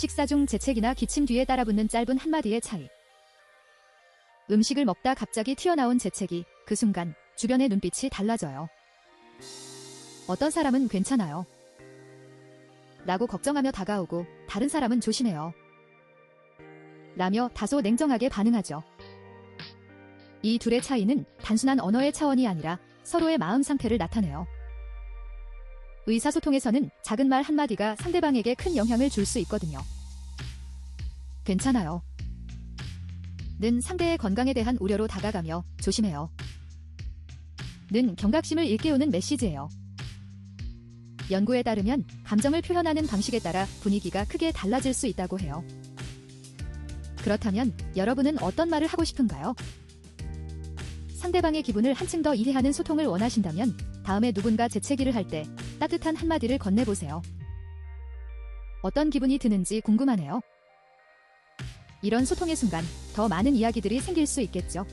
식사 중 재채기나 기침 뒤에 따라붙는 짧은 한마디의 차이. 음식을 먹다 갑자기 튀어나온 재채기, 그 순간 주변의 눈빛이 달라져요. 어떤 사람은 괜찮아요 라고 걱정하며 다가오고, 다른 사람은 조심해요 라며 다소 냉정하게 반응하죠. 이 둘의 차이는 단순한 언어의 차원이 아니라 서로의 마음 상태를 나타내요. 의사소통에서는 작은 말 한마디가 상대방에게 큰 영향을 줄 수 있거든요. 괜찮아요 는 상대의 건강에 대한 우려로 다가가며, 조심해요 는 경각심을 일깨우는 메시지예요. 연구에 따르면 감정을 표현하는 방식에 따라 분위기가 크게 달라질 수 있다고 해요. 그렇다면 여러분은 어떤 말을 하고 싶은가요? 상대방의 기분을 한층 더 이해하는 소통을 원하신다면 다음에 누군가 재채기를 할 때 따뜻한 한마디를 건네보세요. 어떤 기분이 드는지 궁금하네요. 이런 소통의 순간 더 많은 이야기들이 생길 수 있겠죠.